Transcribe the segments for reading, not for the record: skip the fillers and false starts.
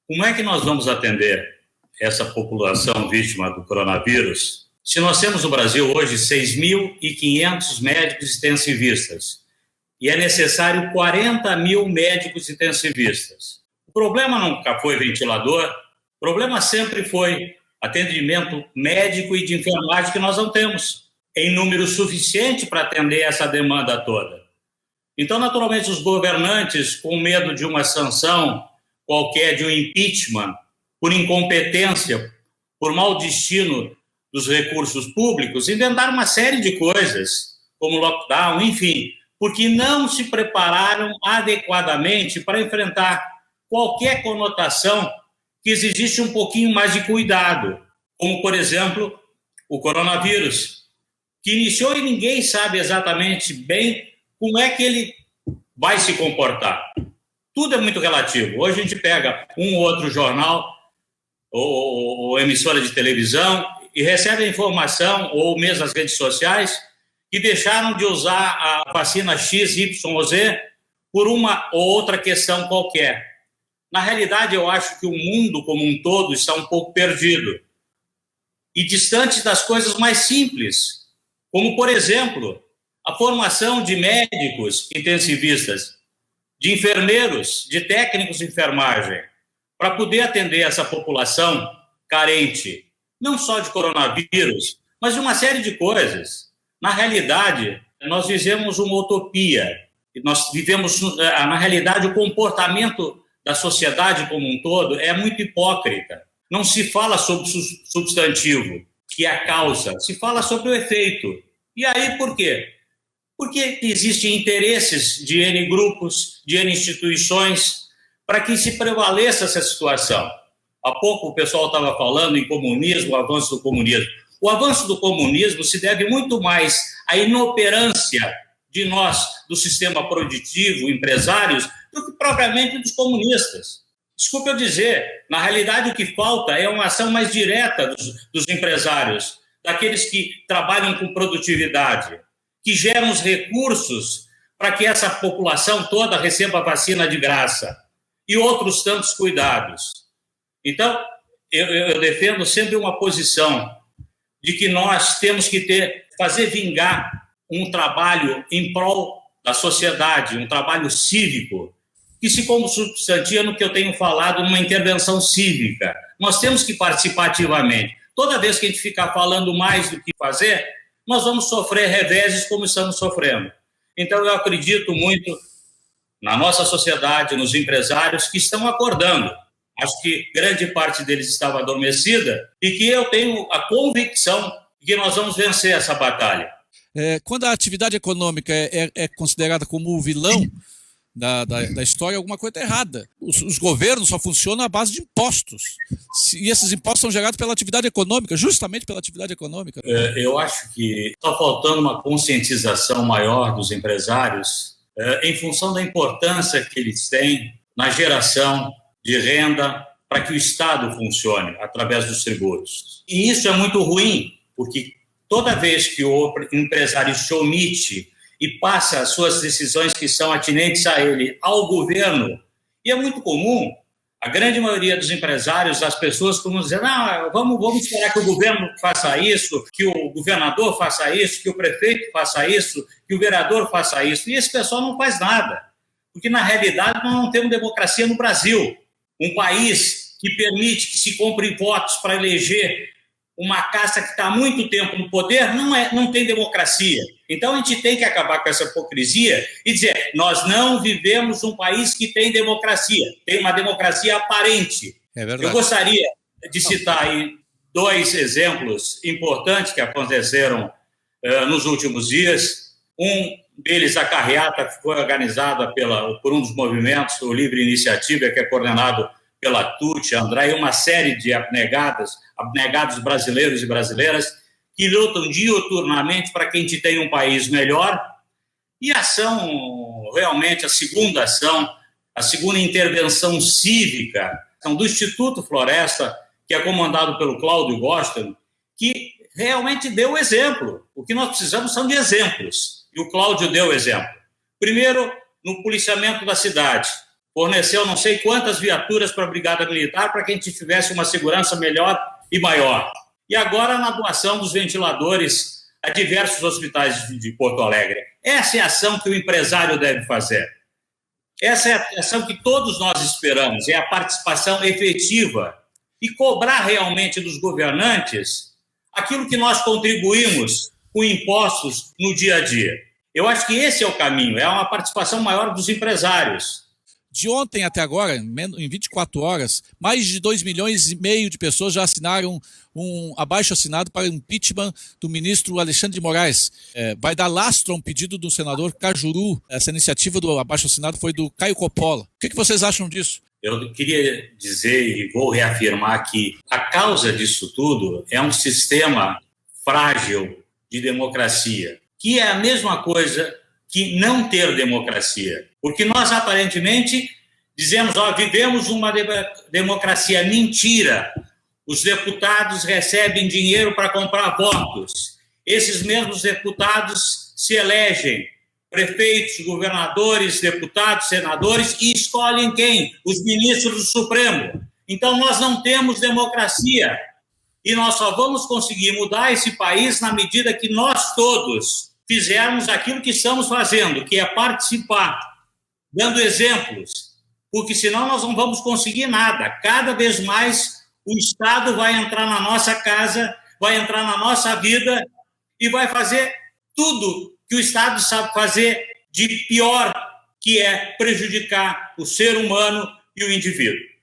Como é que nós vamos atender essa população vítima do coronavírus se nós temos no Brasil hoje 6.500 médicos intensivistas e é necessário 40 mil médicos intensivistas? O problema nunca foi ventilador, o problema sempre foi atendimento médico e de enfermagem que nós não temos em número suficiente para atender essa demanda toda. Então, naturalmente, os governantes, com medo de uma sanção qualquer, de um impeachment, por incompetência, por mau destino dos recursos públicos, inventaram uma série de coisas, como lockdown, enfim, porque não se prepararam adequadamente para enfrentar qualquer conotação que exigisse um pouquinho mais de cuidado, como, por exemplo, o coronavírus, que iniciou e ninguém sabe exatamente bem como é que ele vai se comportar. Tudo é muito relativo. Hoje a gente pega um ou outro jornal ou emissora de televisão e recebe a informação, ou mesmo as redes sociais, que deixaram de usar a vacina X, Y ou Z por uma ou outra questão qualquer. Na realidade, eu acho que o mundo como um todo está um pouco perdido e distante das coisas mais simples, como, por exemplo, a formação de médicos intensivistas, de enfermeiros, de técnicos de enfermagem, para poder atender essa população carente, não só de coronavírus, mas de uma série de coisas. Na realidade, nós vivemos uma utopia. Nós vivemos, na realidade, o comportamento da sociedade como um todo é muito hipócrita. Não se fala sobre o substantivo, que é a causa, se fala sobre o efeito. E aí, por quê? Porque existem interesses de N grupos, de N instituições, para que se prevaleça essa situação. Há pouco o pessoal estava falando em comunismo, o avanço do comunismo. O avanço do comunismo se deve muito mais à inoperância de nós, do sistema produtivo, empresários, do que propriamente dos comunistas. Desculpe eu dizer, na realidade o que falta é uma ação mais direta dos empresários, daqueles que trabalham com produtividade, que geram os recursos para que essa população toda receba a vacina de graça e outros tantos cuidados. Então, eu defendo sempre uma posição de que nós temos que fazer vingar um trabalho em prol da sociedade, um trabalho cívico, que se consubstantia no que eu tenho falado, numa intervenção cívica. Nós temos que participar ativamente. Toda vez que a gente ficar falando mais do que fazer, nós vamos sofrer reveses como estamos sofrendo. Então, eu acredito muito na nossa sociedade, nos empresários que estão acordando. Acho que grande parte deles estava adormecida e que eu tenho a convicção de que nós vamos vencer essa batalha. Quando a atividade econômica é considerada como o vilão da história, alguma coisa está errada. Os governos só funcionam à base de impostos. E esses impostos são gerados pela atividade econômica, justamente pela atividade econômica. Eu acho que está faltando uma conscientização maior dos empresários em função da importância que eles têm na geração de renda para que o Estado funcione através dos tributos. E isso é muito ruim, porque toda vez que o empresário se omite e passa as suas decisões que são atinentes a ele, ao governo, e é muito comum, a grande maioria dos empresários, as pessoas como dizer, não, vamos esperar que o governo faça isso, que o governador faça isso, que o prefeito faça isso, que o vereador faça isso, e esse pessoal não faz nada, porque na realidade nós não temos democracia no Brasil, um país que permite que se compre votos para eleger uma casta que está há muito tempo no poder, não tem democracia. Então, a gente tem que acabar com essa hipocrisia e dizer, nós não vivemos um país que tem democracia, tem uma democracia aparente. É verdade. Eu gostaria de citar aí 2 exemplos importantes que aconteceram nos últimos dias. Um deles, a carreata, que foi organizada por um dos movimentos, o Livre Iniciativa, que é coordenado pela Tuti, André, e uma série de abnegados brasileiros e brasileiras que lutam diuturnamente para que a gente tenha um país melhor. E a ação, realmente, a segunda intervenção cívica do Instituto Floresta, que é comandado pelo Cláudio Gosten, que realmente deu exemplo. O que nós precisamos são de exemplos. E o Cláudio deu exemplo. Primeiro, no policiamento da cidade. forneceu não sei quantas viaturas para a Brigada Militar para que a gente tivesse uma segurança melhor e maior. E agora na doação dos ventiladores a diversos hospitais de Porto Alegre. Essa é a ação que o empresário deve fazer. Essa é a ação que todos nós esperamos, é a participação efetiva e cobrar realmente dos governantes aquilo que nós contribuímos com impostos no dia a dia. Eu acho que esse é o caminho, é uma participação maior dos empresários. De ontem até agora, em 24 horas, mais de 2,5 milhões de pessoas já assinaram um abaixo-assinado para o impeachment do ministro Alexandre de Moraes. Vai dar lastro a um pedido do senador Cajuru. Essa iniciativa do abaixo-assinado foi do Caio Coppola. O que vocês acham disso? Eu queria dizer e vou reafirmar que a causa disso tudo é um sistema frágil de democracia, que é a mesma coisa que não ter democracia. Porque nós, aparentemente, dizemos, vivemos uma democracia mentira. Os deputados recebem dinheiro para comprar votos. Esses mesmos deputados se elegem prefeitos, governadores, deputados, senadores e escolhem quem? Os ministros do Supremo. Então, nós não temos democracia. E nós só vamos conseguir mudar esse país na medida que nós todos fizermos aquilo que estamos fazendo, que é participar, dando exemplos, porque senão nós não vamos conseguir nada. Cada vez mais o Estado vai entrar na nossa casa, vai entrar na nossa vida e vai fazer tudo que o Estado sabe fazer de pior, que é prejudicar o ser humano e o indivíduo.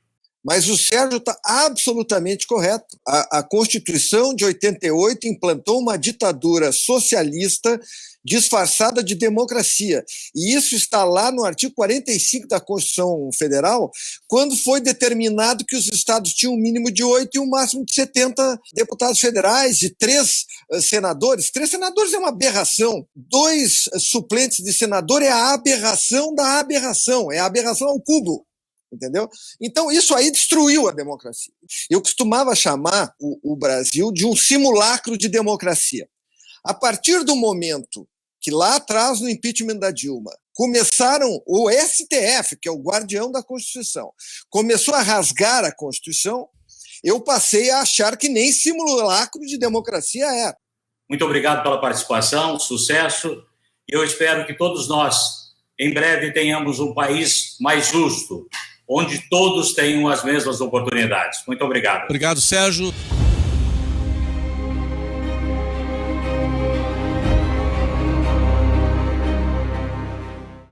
Mas o Sérgio está absolutamente correto. A Constituição de 88 implantou uma ditadura socialista disfarçada de democracia. E isso está lá no artigo 45 da Constituição Federal, quando foi determinado que os estados tinham um mínimo de 8 e um máximo de 70 deputados federais e 3 senadores. 3 senadores é uma aberração. 2 suplentes de senador é a aberração da aberração. É a aberração ao cubo. Entendeu? Então, isso aí destruiu a democracia. Eu costumava chamar o Brasil de um simulacro de democracia. A partir do momento que lá atrás, no impeachment da Dilma, começaram, o STF, que é o guardião da Constituição, começou a rasgar a Constituição, eu passei a achar que nem simulacro de democracia é. Muito obrigado pela participação, sucesso, e eu espero que todos nós, em breve, tenhamos um país mais justo, onde todos tenham as mesmas oportunidades. Muito obrigado. Obrigado, Sérgio.